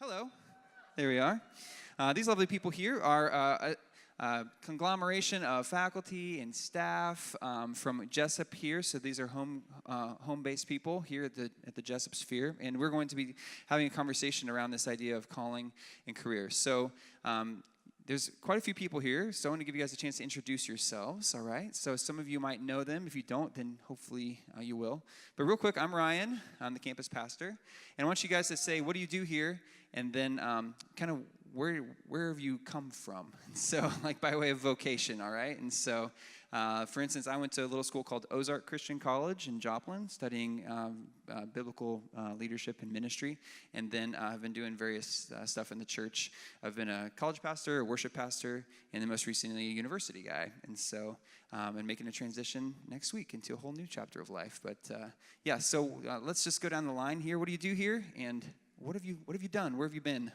Hello. There we are. These lovely people here are a conglomeration of faculty and staff from Jessup here. So these are home-based people here at the Jessup Sphere, and we're going to be having a conversation around this idea of calling and career. So there's quite a few people here, so I want to give you guys a chance to introduce yourselves, all right? So some of you might know them. If you don't, then hopefully you will. But real quick, I'm Ryan. I'm the campus pastor. And I want you guys to say, what do you do here? And then kind of where have you come from? So like by way of vocation, all right? And so, for instance, I went to a little school called Ozark Christian College in Joplin, studying biblical leadership and ministry. And then I've been doing various stuff in the church. I've been a college pastor, a worship pastor, and then most recently a university guy. And so I'm making a transition next week into a whole new chapter of life. But yeah, so let's just go down the line here. What do you do here? And what have you done? Where have you been?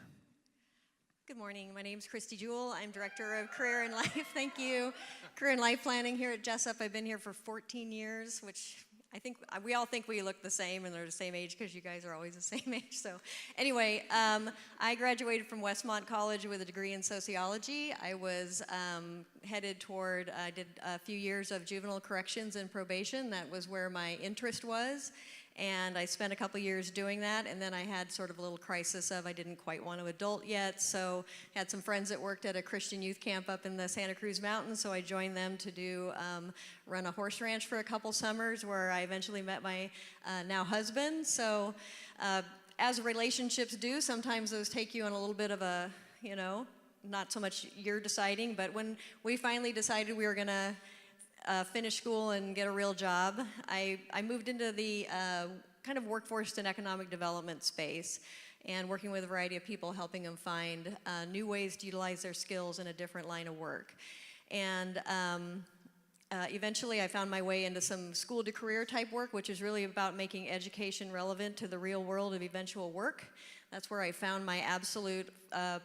Good morning. My name is Christy Jewell. I'm Director of Career and Life. Thank you. Career and Life Planning here at Jessup. I've been here for 14 years, which I think we all think we look the same and they're the same age because you guys are always the same age. So anyway, I graduated from Westmont College with a degree in sociology. I was headed toward, I did a few years of juvenile corrections and probation. That was where my interest was. And I spent a couple years doing that, and then I had sort of a little crisis of I didn't quite want to adult yet, so had some friends that worked at a Christian youth camp up in the Santa Cruz Mountains, so I joined them to run a horse ranch for a couple summers where I eventually met my now husband. So as relationships do, sometimes those take you on a little bit of a, not so much you're deciding, but when we finally decided we were going to finish school and get a real job, I moved into the kind of workforce and economic development space and working with a variety of people, helping them find new ways to utilize their skills in a different line of work. And eventually I found my way into some school to career type work, which is really about making education relevant to the real world of eventual work. That's where I found my absolute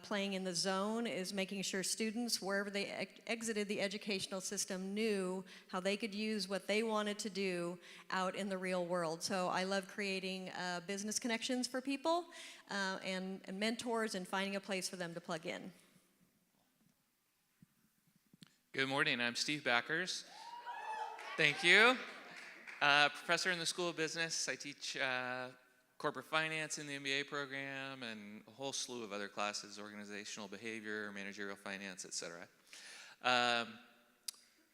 playing in the zone, is making sure students, wherever they exited the educational system, knew how they could use what they wanted to do out in the real world. So I love creating business connections for people and mentors and finding a place for them to plug in. Good morning, I'm Steve Backers. Thank you. Professor in the School of Business. I teach corporate finance in the MBA program and a whole slew of other classes, organizational behavior, managerial finance, etc.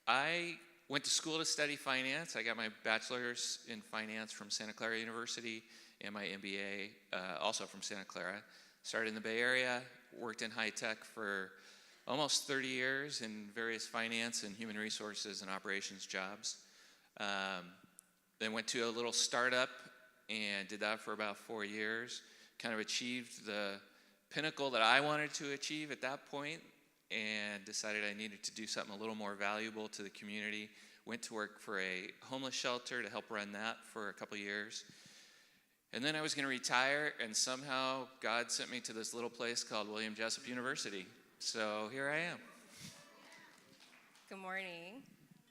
I went to school to study finance. I got my bachelor's in finance from Santa Clara University and my MBA also from Santa Clara. Started in the Bay Area, worked in high tech for almost 30 years in various finance and human resources and operations jobs. Then went to a little startup and did that for about 4 years. Kind of achieved the pinnacle that I wanted to achieve at that point and decided I needed to do something a little more valuable to the community. Went to work for a homeless shelter to help run that for a couple years. And then I was going to retire, and somehow God sent me to this little place called Jessup University. So here I am. Good morning.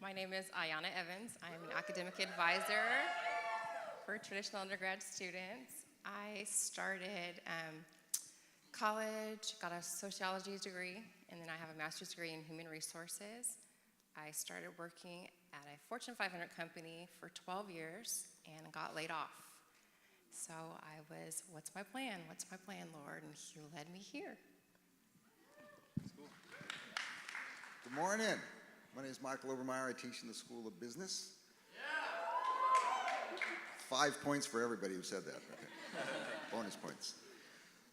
My name is Ayana Evans. I'm an academic advisor for traditional undergrad students. I started college, got a sociology degree, and then I have a master's degree in human resources. I started working at a Fortune 500 company for 12 years and got laid off. So I was, what's my plan? What's my plan, Lord? And he led me here. Good morning. My name is Michael Obermeyer. I teach in the School of Business. 5 points for everybody who said that. Okay. Bonus points.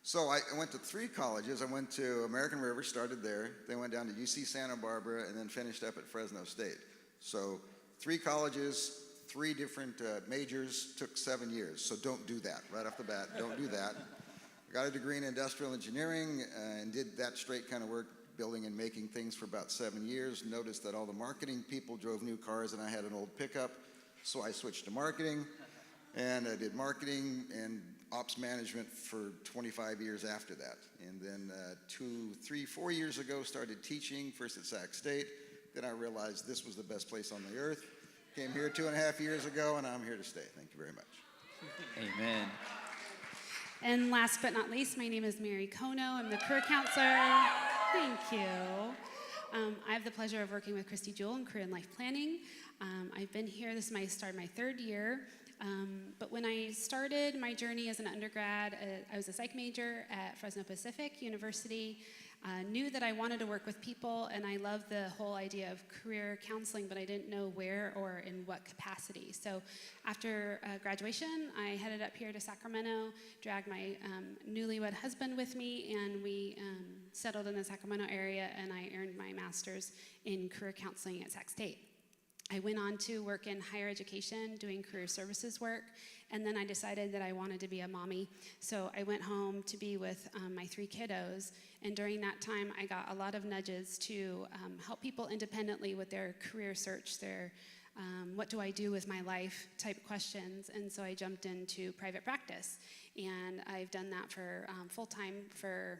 So I went to 3 colleges. I went to American River, started there, then went down to UC Santa Barbara, and then finished up at Fresno State. So 3 colleges, 3 different majors, took 7 years. So don't do that right off the bat. Don't do that. I got a degree in industrial engineering and did that straight kind of work, building and making things for about 7 years. Noticed that all the marketing people drove new cars and I had an old pickup. So I switched to marketing. And I did marketing and ops management for 25 years after that. And then 2, 3, 4 years ago, started teaching, first at Sac State. Then I realized this was the best place on the earth. Came here 2.5 years ago, and I'm here to stay. Thank you very much. Amen. And last but not least, my name is Mary Kono. I'm the career counselor. Thank you. I have the pleasure of working with Christy Jewell in career and life planning. I've been here, this is my third year. But when I started my journey as an undergrad, I was a psych major at Fresno Pacific University. Knew that I wanted to work with people, and I loved the whole idea of career counseling, but I didn't know where or in what capacity. So after graduation, I headed up here to Sacramento, dragged my newlywed husband with me, and we settled in the Sacramento area, and I earned my master's in career counseling at Sac State. I went on to work in higher education, doing career services work, and then I decided that I wanted to be a mommy. So I went home to be with my 3 kiddos, and during that time, I got a lot of nudges to help people independently with their career search, their what do I do with my life type questions, and so I jumped into private practice, and I've done that for full-time for,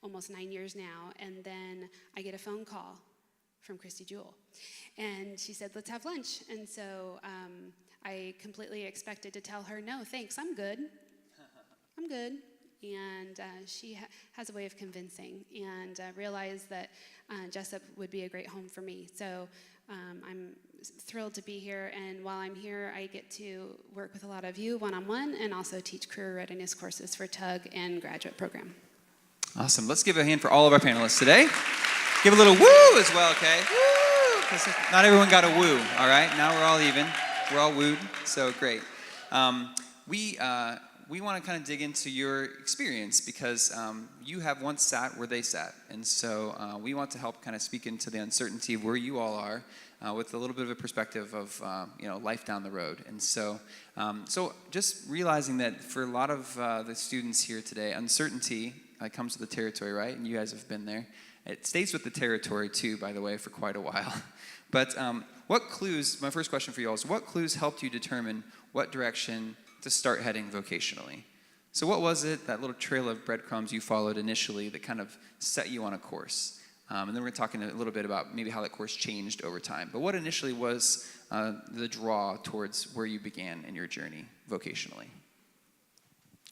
almost 9 years now, and then I get a phone call from Christy Jewell. And she said, let's have lunch. And so I completely expected to tell her, no, thanks, I'm good. I'm good. And she has a way of convincing, and realized that Jessup would be a great home for me. So I'm thrilled to be here, and while I'm here, I get to work with a lot of you one-on-one and also teach career readiness courses for TUG and graduate program. Awesome. Let's give a hand for all of our panelists today. Give a little woo as well, okay? Woo! 'Cause not everyone got a woo, all right? Now we're all even. We're all wooed, so great. We want to kind of dig into your experience because you have once sat where they sat. And so we want to help kind of speak into the uncertainty of where you all are with a little bit of a perspective of life down the road. And so just realizing that for a lot of the students here today, uncertainty comes with the territory, right? And you guys have been there. It stays with the territory too, by the way, for quite a while. But what clues, my first question for you all is, what clues helped you determine what direction to start heading vocationally? So what was it, that little trail of breadcrumbs you followed initially that kind of set you on a course? And then we're talking a little bit about maybe how that course changed over time. But what initially was the draw towards where you began in your journey vocationally?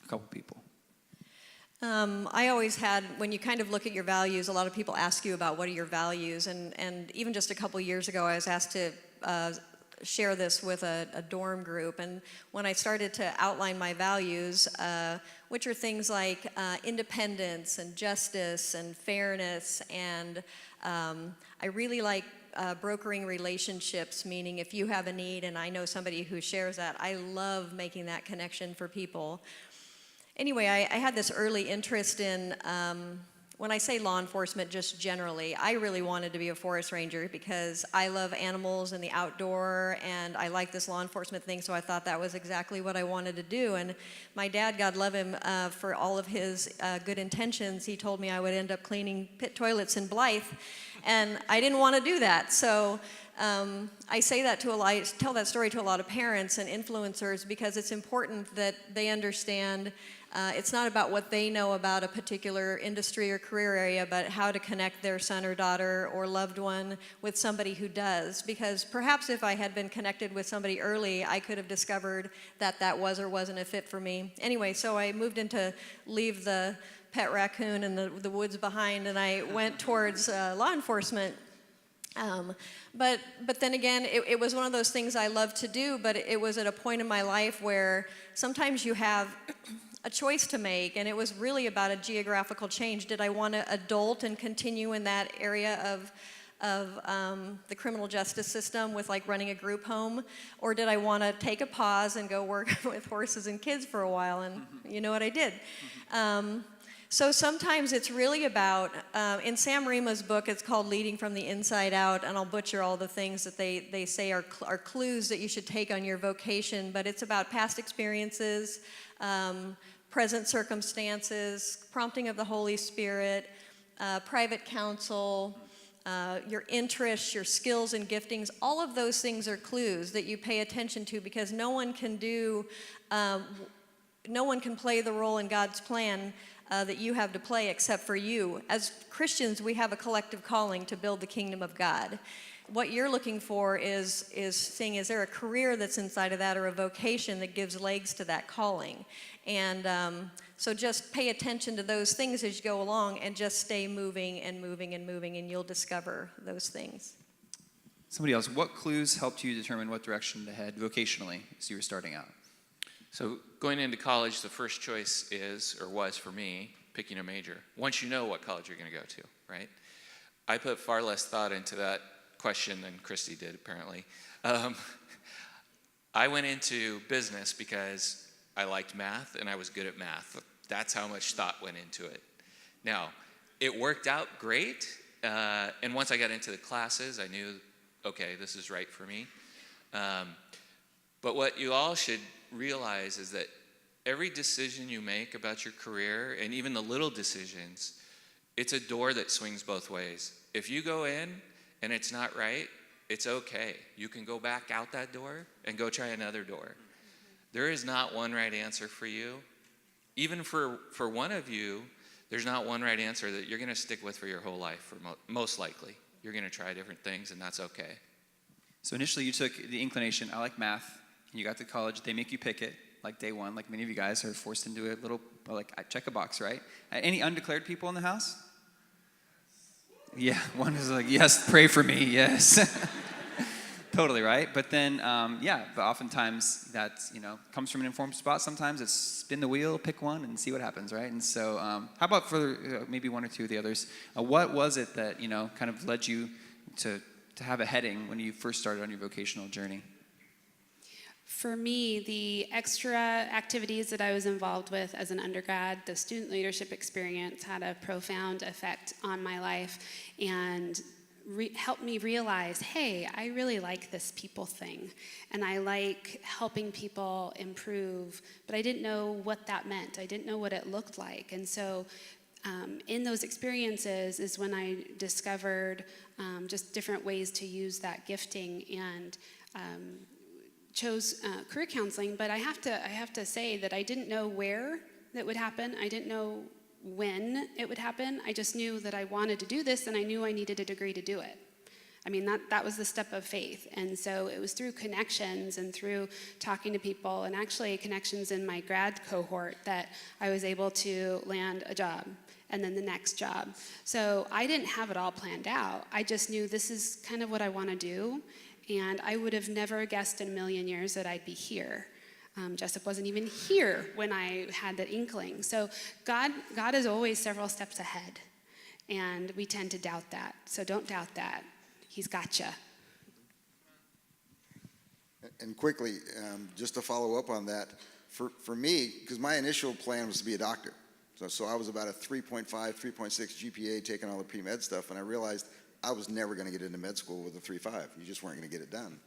A couple people. I always had, when you kind of look at your values, a lot of people ask you about what are your values, and even just a couple years ago, I was asked to share this with a dorm group, and when I started to outline my values, which are things like independence and justice and fairness, and I really like brokering relationships, meaning if you have a need and I know somebody who shares that, I love making that connection for people. Anyway, I had this early interest in, when I say law enforcement just generally, I really wanted to be a forest ranger because I love animals and the outdoor, and I like this law enforcement thing, so I thought that was exactly what I wanted to do. And my dad, God love him, for all of his good intentions, he told me I would end up cleaning pit toilets in Blythe, and I didn't want to do that. So I say that tell that story to a lot of parents and influencers because it's important that they understand it's not about what they know about a particular industry or career area, but how to connect their son or daughter or loved one with somebody who does. Because perhaps if I had been connected with somebody early, I could have discovered that that was or wasn't a fit for me. Anyway, so I moved into leave the pet raccoon in the woods behind, and I went towards law enforcement. But then again, it was one of those things I love to do, but it was at a point in my life where sometimes you have a choice to make, and it was really about a geographical change. Did I want to adult and continue in that area of the criminal justice system with like running a group home, or did I want to take a pause and go work with horses and kids for a while? And you know what I did. So sometimes it's really about, in Sam Rima's book, it's called Leading from the Inside Out, and I'll butcher all the things that they say are clues that you should take on your vocation, but it's about past experiences, present circumstances, prompting of the Holy Spirit, private counsel, your interests, your skills and giftings. All of those things are clues that you pay attention to because no one can play the role in God's plan that you have to play except for you. As Christians, we have a collective calling to build the kingdom of God. what you're looking for is seeing, is there a career that's inside of that or a vocation that gives legs to that calling? And so just pay attention to those things as you go along and just stay moving and moving and moving, and you'll discover those things. Somebody else, what clues helped you determine what direction to head vocationally as you were starting out? So going into college, the first choice is, or was for me, picking a major. Once you know what college you're going to go to, right? I put far less thought into that question than Christy did, apparently. I went into business because I liked math and I was good at math. That's how much thought went into it. Now, it worked out great, and once I got into the classes, I knew, okay, this is right for me. But what you all should realize is that every decision you make about your career, and even the little decisions, it's a door that swings both ways. If you go in and it's not right, it's okay. You can go back out that door and go try another door. There is not one right answer for you. Even for one of you, there's not one right answer that you're going to stick with for your whole life, most likely. You're going to try different things, and that's okay. So initially you took the inclination, I like math, and you got to college, they make you pick it, like day one, like many of you guys are forced into a little, like, check a box, right? Any undeclared people in the house? Yeah, one is like, yes, pray for me, yes. Totally, right? But then, but oftentimes that, comes from an informed spot. Sometimes it's spin the wheel, pick one, and see what happens, right? And so how about for maybe one or two of the others? What was it that, kind of led you to have a heading when you first started on your vocational journey? For me, the extra activities that I was involved with as an undergrad, the student leadership experience had a profound effect on my life and helped me realize, hey, I really like this people thing, and I like helping people improve, but I didn't know what that meant. I didn't know what it looked like. And so in those experiences is when I discovered just different ways to use that gifting, and chose career counseling. But I have to say that I didn't know where that would happen. I didn't know when it would happen. I just knew that I wanted to do this, and I knew I needed a degree to do it. I mean, that was the step of faith. And so it was through connections and through talking to people, and actually connections in my grad cohort, that I was able to land a job and then the next job. So I didn't have it all planned out. I just knew this is kind of what I want to do. And I would have never guessed in a million years that I'd be here. Jessup wasn't even here when I had that inkling. So God is always several steps ahead, and we tend to doubt that. So don't doubt that. He's got you. And quickly, just to follow up on that, for me, because my initial plan was to be a doctor. So I was about a 3.5, 3.6 GPA, taking all the pre-med stuff, and I realized I was never going to get into med school with a 3.5. You just weren't going to get it done.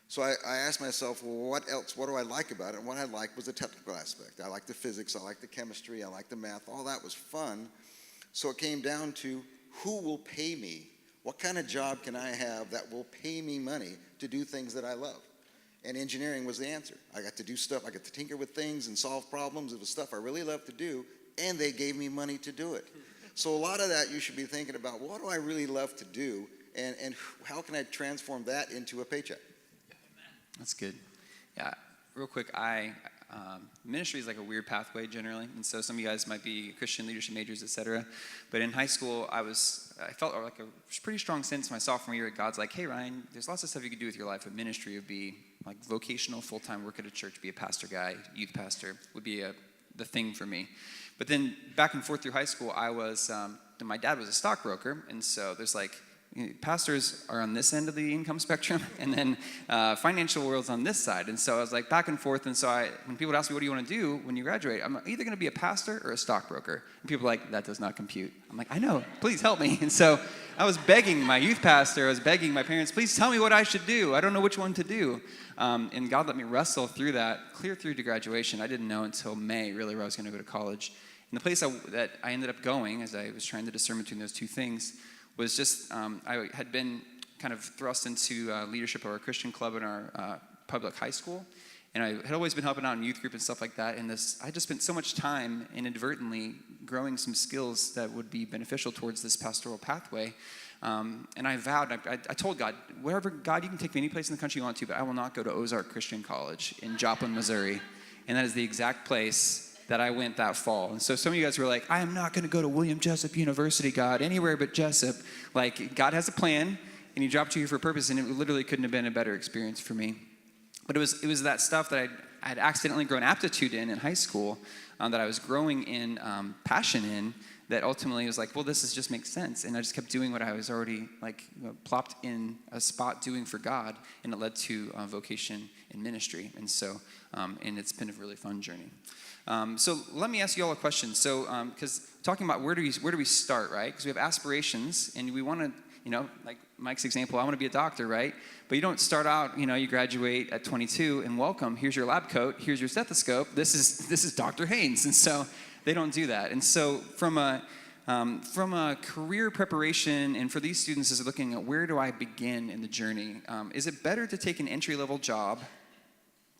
So I asked myself, well, what else? What do I like about it? And what I liked was the technical aspect. I liked the physics, I liked the chemistry, I liked the math. All that was fun. So it came down to, who will pay me? What kind of job can I have that will pay me money to do things that I love? And engineering was the answer. I got to do stuff, I got to tinker with things and solve problems. It was stuff I really loved to do, and they gave me money to do it. So a lot of that you should be thinking about, what do I really love to do, and how can I transform that into a paycheck? That's good. Yeah, real quick, ministry is like a weird pathway generally, and so some of you guys might be Christian leadership majors, etc. But in high school, I felt like a pretty strong sense my sophomore year. God's like, hey Ryan, there's lots of stuff you could do with your life, but ministry would be like vocational, full-time work at a church, be a pastor guy, youth pastor would be the thing for me. But then back and forth through high school, my dad was a stockbroker, and so there's like, pastors are on this end of the income spectrum, and then financial world's on this side. And so I was like back and forth, and so when people would ask me, what do you want to do when you graduate? I'm either going to be a pastor or a stockbroker. And people are like, that does not compute. I'm like, I know, please help me. And so I was begging my youth pastor, I was begging my parents, please tell me what I should do. I don't know which one to do. And God let me wrestle through that, clear through to graduation. I didn't know until May, really, where I was going to go to college. And the place that I ended up going, as I was trying to discern between those two things, was just, I had been kind of thrust into leadership of our Christian club in our public high school. And I had always been helping out in youth group and stuff like that. And I just spent so much time inadvertently growing some skills that would be beneficial towards this pastoral pathway. And I vowed, I told God, wherever, God, you can take me any place in the country you want to, but I will not go to Ozark Christian College in Joplin, Missouri. And that is the exact place that I went that fall. And so some of you guys were like, I am not going to go to William Jessup University, God, anywhere but Jessup. Like, God has a plan, and he dropped you here for a purpose, and it literally couldn't have been a better experience for me. But it was that stuff that I had accidentally grown aptitude in high school, that I was growing in passion in, that ultimately was like, well, this just makes sense. And I just kept doing what I was already plopped in a spot doing for God, and it led to vocation in ministry. And so, and it's been a really fun journey. So let me ask you all a question. So, because talking about where do we start, right? Because we have aspirations, and we want to, like Mike's example, I want to be a doctor, right? But you don't start out, you graduate at 22 and welcome, here's your lab coat, here's your stethoscope, this is Dr. Haynes. And so they don't do that. And so from a career preparation, and for these students is looking at where do I begin in the journey, is it better to take an entry-level job?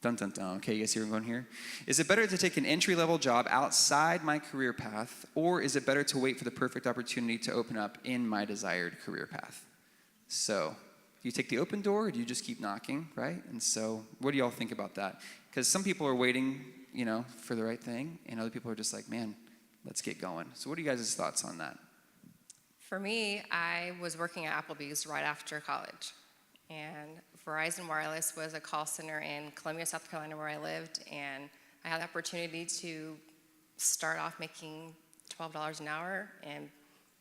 Dun, dun, dun. Okay, you guys see where I'm going here? Is it better to take an entry-level job outside my career path, or is it better to wait for the perfect opportunity to open up in my desired career path? So, do you take the open door, or do you just keep knocking, right? And so, what do y'all think about that? Because some people are waiting, for the right thing, and other people are just like, man, let's get going. So, what are you guys' thoughts on that? For me, I was working at Applebee's right after college, and Verizon Wireless was a call center in Columbia, South Carolina, where I lived, and I had the opportunity to start off making $12 an hour, and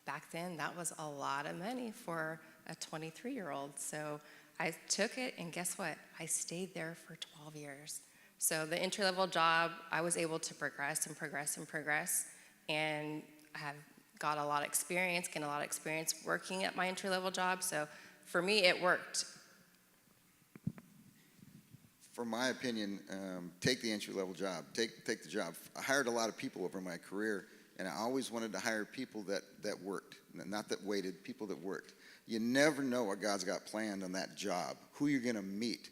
back then that was a lot of money for a 23-year-old. So I took it, and guess what? I stayed there for 12 years. So the entry-level job, I was able to progress and progress and progress, and I have got a lot of experience, gained a lot of experience working at my entry-level job. So for me, it worked. For my opinion, take the entry-level job. Take the job. I hired a lot of people over my career, and I always wanted to hire people that worked, not that waited, people that worked. You never know what God's got planned on that job, who you're going to meet,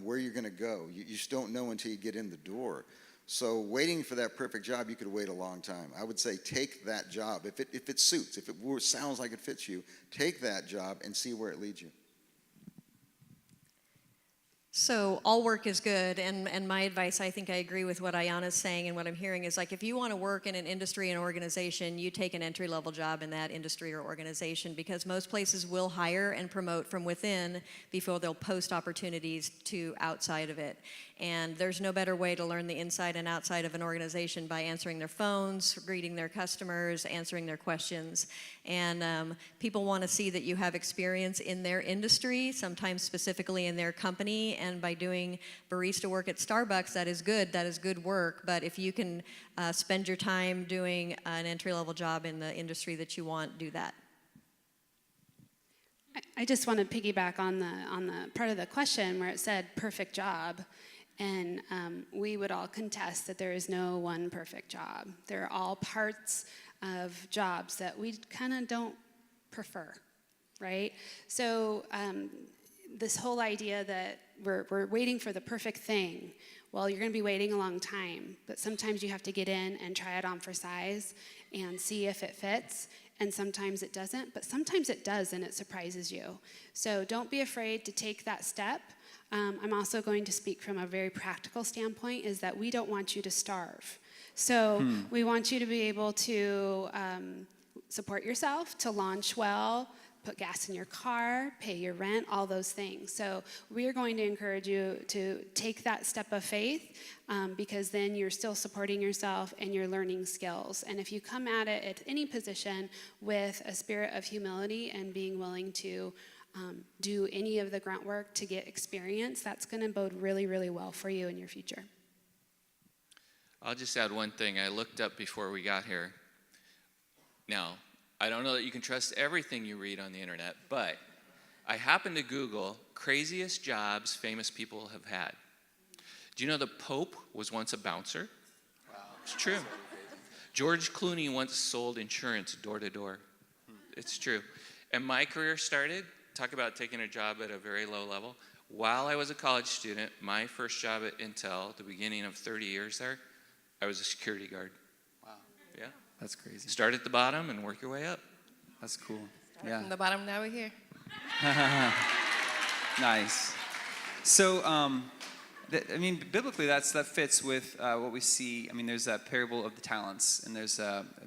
where you're going to go. You just don't know until you get in the door. So waiting for that perfect job, you could wait a long time. I would say take that job. If it suits, if it sounds like it fits you, take that job and see where it leads you. So all work is good, and my advice, I think I agree with what Ayana's saying, and what I'm hearing is like if you want to work in an industry and organization, you take an entry-level job in that industry or organization, because most places will hire and promote from within before they'll post opportunities to outside of it. And there's no better way to learn the inside and outside of an organization by answering their phones, greeting their customers, answering their questions. And people want to see that you have experience in their industry, sometimes specifically in their company. And by doing barista work at Starbucks, that is good work. But if you can spend your time doing an entry-level job in the industry that you want, do that. I just want to piggyback on the part of the question where it said perfect job. And we would all contest that there is no one perfect job. They're all parts of jobs that we kind of don't prefer, right? So this whole idea that we're waiting for the perfect thing, well, you're going to be waiting a long time, but sometimes you have to get in and try it on for size and see if it fits. And sometimes it doesn't, but sometimes it does, and it surprises you. So don't be afraid to take that step. I'm also going to speak from a very practical standpoint, is that we don't want you to starve. So we want you to be able to support yourself, to launch well, put gas in your car, pay your rent, all those things. So we are going to encourage you to take that step of faith, because then you're still supporting yourself and you're learning skills. And if you come at it at any position with a spirit of humility and being willing to do any of the grunt work to get experience, that's going to bode really, really well for you in your future. I'll just add one thing. I looked up before we got here. Now, I don't know that you can trust everything you read on the internet, but I happened to Google craziest jobs famous people have had. Do you know the Pope was once a bouncer? Wow. It's true. George Clooney once sold insurance door to door. It's true. And my career started, talk about taking a job at a very low level. While I was a college student, my first job at Intel, at the beginning of 30 years there, I was a security guard. Wow. Yeah. That's crazy. Start at the bottom and work your way up. That's cool. Start Yeah. from the bottom, now we're here. Nice. So, biblically, that fits with what we see. I mean, there's that parable of the talents, and there's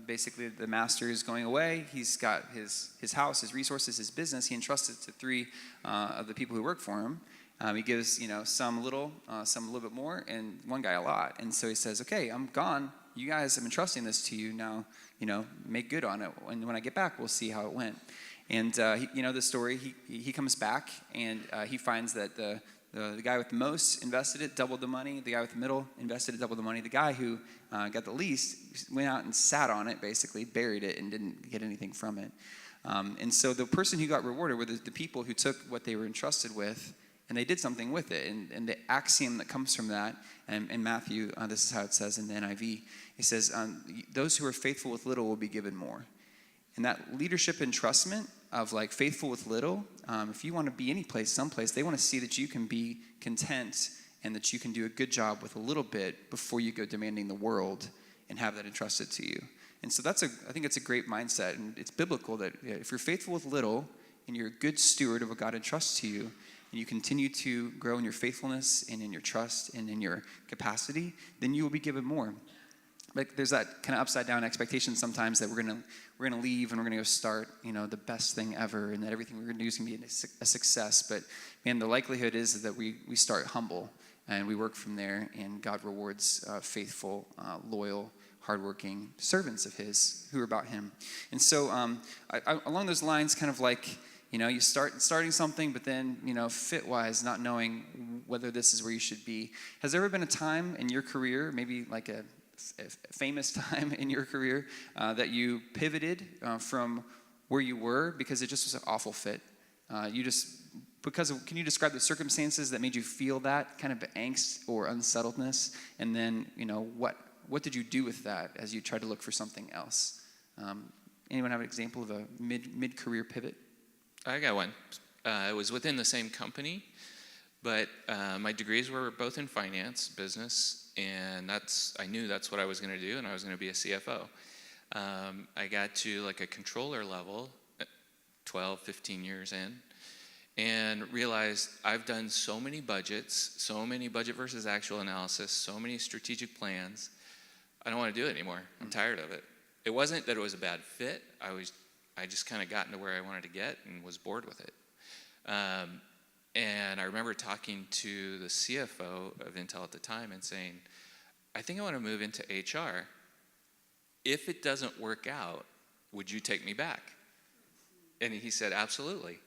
basically the master is going away. He's got his house, his resources, his business. He entrusts it to three of the people who work for him. He gives, some a little bit more, and one guy a lot. And so he says, okay, I'm gone. You guys, I'm entrusting this to you now, make good on it. And when I get back, we'll see how it went. And the story, he comes back, and he finds that the guy with the most invested it, doubled the money. The guy with the middle invested it, doubled the money. The guy who got the least went out and sat on it, basically, buried it, and didn't get anything from it. And so the person who got rewarded were the people who took what they were entrusted with, and they did something with it. And the axiom that comes from that, and in Matthew, this is how it says in the NIV, it says, those who are faithful with little will be given more. And that leadership entrustment of like faithful with little, if you want to be any place, someplace, they want to see that you can be content and that you can do a good job with a little bit before you go demanding the world and have that entrusted to you. And so I think it's a great mindset, and it's biblical that if you're faithful with little and you're a good steward of what God entrusts to you, and you continue to grow in your faithfulness and in your trust and in your capacity, then you will be given more. Like there's that kind of upside down expectation sometimes that we're gonna leave and we're gonna go start the best thing ever, and that everything we're gonna do is gonna be a success. But man, the likelihood is that we start humble and we work from there, and God rewards faithful, loyal, hardworking servants of His who are about Him. And so along those lines, kind of like you starting something, but then fit-wise, not knowing whether this is where you should be. Has there ever been a time in your career, maybe like a famous time in your career, that you pivoted from where you were because it just was an awful fit? Can you describe the circumstances that made you feel that kind of angst or unsettledness? And then, what did you do with that as you tried to look for something else? Anyone have an example of a mid-career pivot? I got one. It was within the same company, but my degrees were both in finance, business, and I knew that's what I was going to do, and I was going to be a CFO. I got to like a controller level, 12, 15 years in, and realized I've done so many budgets, so many budget versus actual analysis, so many strategic plans. I don't want to do it anymore. I'm tired of it. It wasn't that it was a bad fit. I just kind of got into where I wanted to get and was bored with it. And I remember talking to the CFO of Intel at the time and saying, I think I want to move into HR. If it doesn't work out, would you take me back? And he said, absolutely.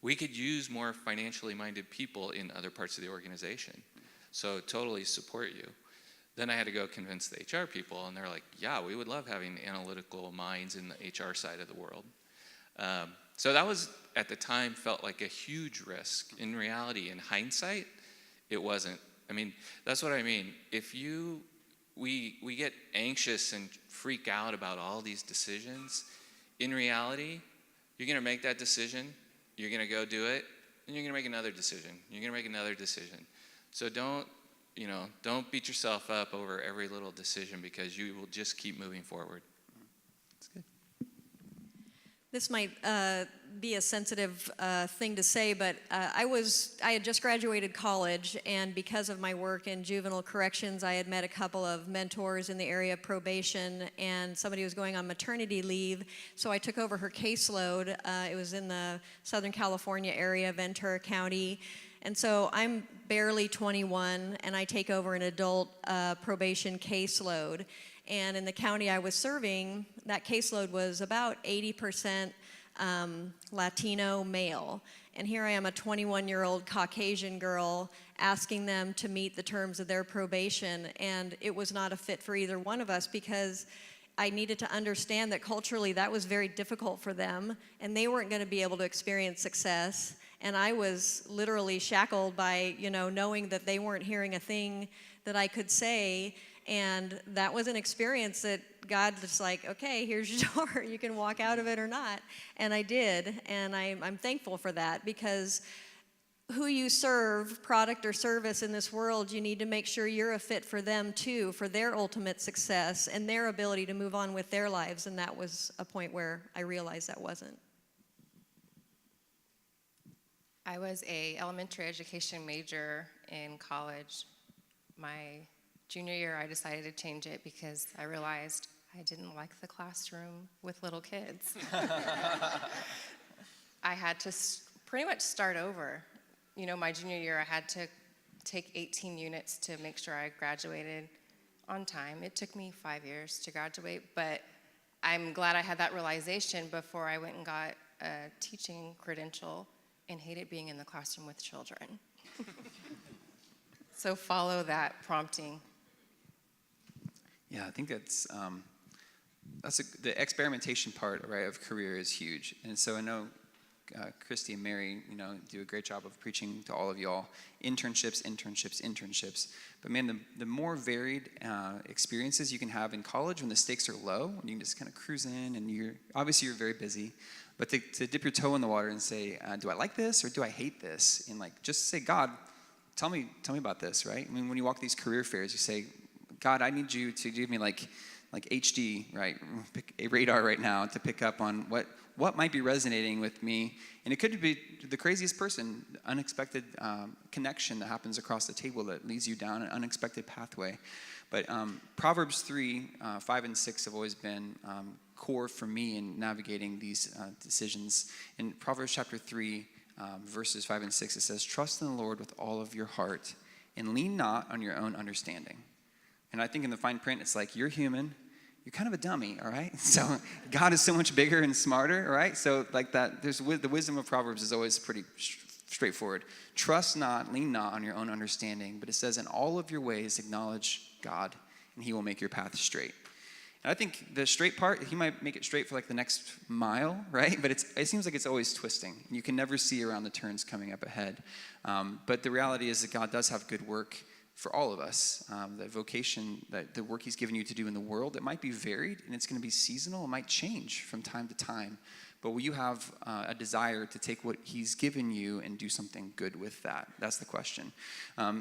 We could use more financially minded people in other parts of the organization. So totally support you. Then I had to go convince the HR people, and they're like, yeah, we would love having analytical minds in the HR side of the world. So that was, at the time, felt like a huge risk. In reality, in hindsight, it wasn't. I mean, that's what I mean. We get anxious and freak out about all these decisions. In reality, you're going to make that decision, you're going to go do it, and you're going to make another decision. You're going to make another decision. So don't beat yourself up over every little decision, because you will just keep moving forward. That's good. This might be a sensitive thing to say, but I had just graduated college, and because of my work in juvenile corrections, I had met a couple of mentors in the area of probation, and somebody was going on maternity leave, so I took over her caseload. It was in the Southern California area, Ventura County, and so I'm barely 21, and I take over an adult probation caseload. And in the county I was serving, that caseload was about 80% Latino male. And here I am, a 21-year-old Caucasian girl, asking them to meet the terms of their probation. And it was not a fit for either one of us, because I needed to understand that culturally that was very difficult for them, and they weren't going to be able to experience success. And I was literally shackled by, knowing that they weren't hearing a thing that I could say. And that was an experience that God was like, okay, here's your door. You can walk out of it or not. And I did. And I'm thankful for that, because who you serve, product or service in this world, you need to make sure you're a fit for them too, for their ultimate success and their ability to move on with their lives. And that was a point where I realized that wasn't. I was a elementary education major in college. My junior year, I decided to change it because I realized I didn't like the classroom with little kids. I had to pretty much start over. You know, my junior year, I had to take 18 units to make sure I graduated on time. It took me 5 years to graduate, but I'm glad I had that realization before I went and got a teaching credential and hated being in the classroom with children. So follow that prompting. Yeah, I think the experimentation part, right, of career is huge. And so I know Christy and Mary, do a great job of preaching to all of y'all. Internships. But man, the more varied experiences you can have in college when the stakes are low, when you can just kind of cruise in and you're very busy. But to dip your toe in the water and say, do I like this or do I hate this? And just say, God, tell me about this, right? I mean, when you walk these career fairs, you say, God, I need you to give me like HD, right? Pick a radar right now to pick up on what might be resonating with me. And it could be the craziest person, unexpected connection that happens across the table that leads you down an unexpected pathway. But Proverbs 3, 5, and 6 have always been core for me in navigating these decisions. In Proverbs chapter 3, verses 5 and 6, it says, trust in the Lord with all of your heart and lean not on your own understanding. And I think in the fine print, it's like, you're human. You're kind of a dummy, all right? So God is so much bigger and smarter, all right? So the wisdom of Proverbs is always pretty straightforward. Trust not, lean not on your own understanding, but it says, in all of your ways acknowledge God, and he will make your path straight. And I think the straight part, he might make it straight for the next mile, right? But it seems like it's always twisting. You can never see around the turns coming up ahead. But the reality is that God does have good work for all of us. The vocation, the work he's given you to do in the world, it might be varied and it's going to be seasonal. It might change from time to time. But will you have a desire to take what he's given you and do something good with that? That's the question.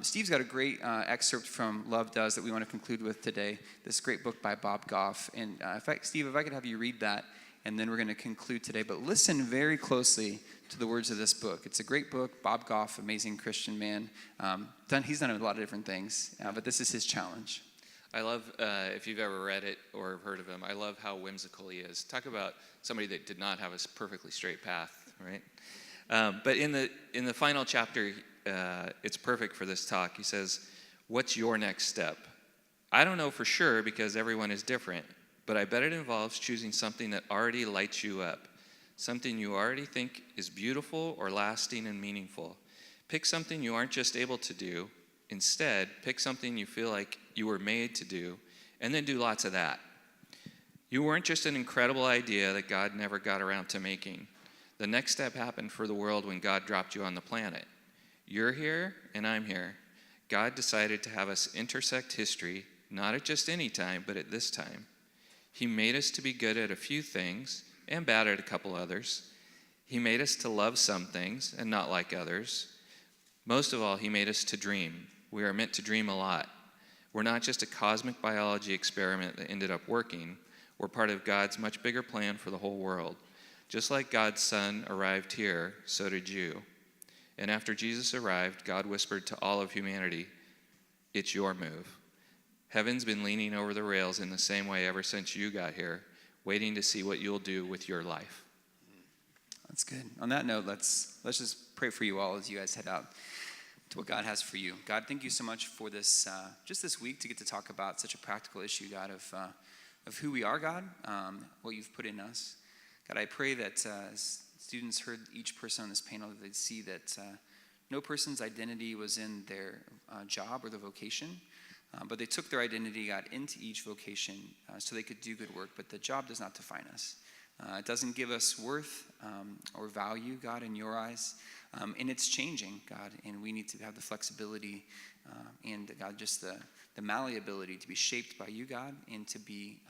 Steve's got a great excerpt from Love Does that we want to conclude with today. This great book by Bob Goff. And Steve, if I could have you read that, and then we're going to conclude today. But listen very closely to the words of this book. It's a great book. Bob Goff, amazing Christian man. He's done a lot of different things, but this is his challenge. I love, if you've ever read it or heard of him, I love how whimsical he is. Talk about somebody that did not have a perfectly straight path, right? But in the final chapter, it's perfect for this talk. He says, what's your next step? I don't know for sure because everyone is different, but I bet it involves choosing something that already lights you up, something you already think is beautiful or lasting and meaningful. Pick something you aren't just able to do. Instead, pick something you feel like you were made to do, and then do lots of that. You weren't just an incredible idea that God never got around to making. The next step happened for the world when God dropped you on the planet. You're here, and I'm here. God decided to have us intersect history, not at just any time, but at this time. He made us to be good at a few things and bad at a couple others. He made us to love some things and not like others. Most of all, he made us to dream. We are meant to dream a lot. We're not just a cosmic biology experiment that ended up working. We're part of God's much bigger plan for the whole world. Just like God's Son arrived here, so did you. And after Jesus arrived, God whispered to all of humanity, it's your move. Heaven's been leaning over the rails in the same way ever since you got here, waiting to see what you'll do with your life. That's good. On that note, let's just pray for you all as you guys head out to what God has for you. God, thank you so much for this, just this week to get to talk about such a practical issue, God, of who we are, God, what you've put in us. God, I pray that as students heard each person on this panel, that they'd see that no person's identity was in their job or their vocation, but they took their identity, God, into each vocation so they could do good work, but the job does not define us. It doesn't give us worth or value, God, in your eyes. And it's changing, God, and we need to have the flexibility and, God, just the malleability to be shaped by you, God, and to be,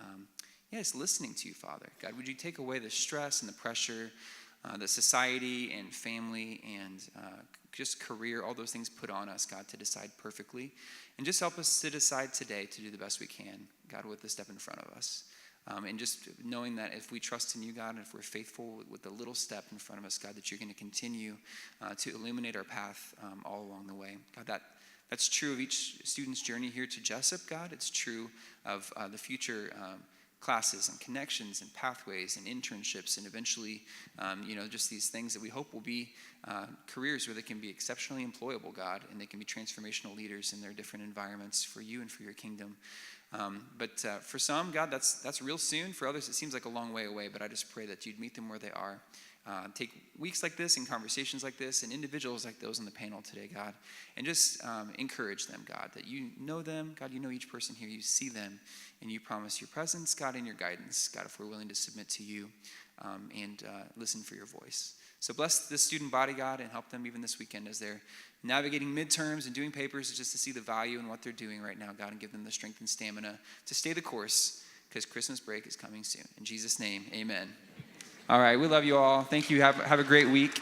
listening to you, Father. God, would you take away the stress and the pressure that society and family and just career, all those things put on us, God, to decide perfectly. And just help us to decide today to do the best we can, God, with the step in front of us. And just knowing that if we trust in you, God, and if we're faithful with the little step in front of us, God, that you're going to continue to illuminate our path all along the way. God, that's true of each student's journey here to Jessup, God. It's true of the future classes and connections and pathways and internships and eventually, just these things that we hope will be careers where they can be exceptionally employable, God, and they can be transformational leaders in their different environments for you and for your kingdom. But for some, God, that's real soon. For others, it seems like a long way away, but I just pray that you'd meet them where they are. Take weeks like this and conversations like this and individuals like those on the panel today, God, and just encourage them, God, that you know them. God, you know each person here. You see them, and you promise your presence, God, and your guidance, God, if we're willing to submit to you and listen for your voice. So bless this student body, God, and help them even this weekend as they're navigating midterms and doing papers, just to see the value in what they're doing right now, God, and give them the strength and stamina to stay the course, because Christmas break is coming soon. In Jesus' name, amen. All right, we love you all. Thank you. Have a great week.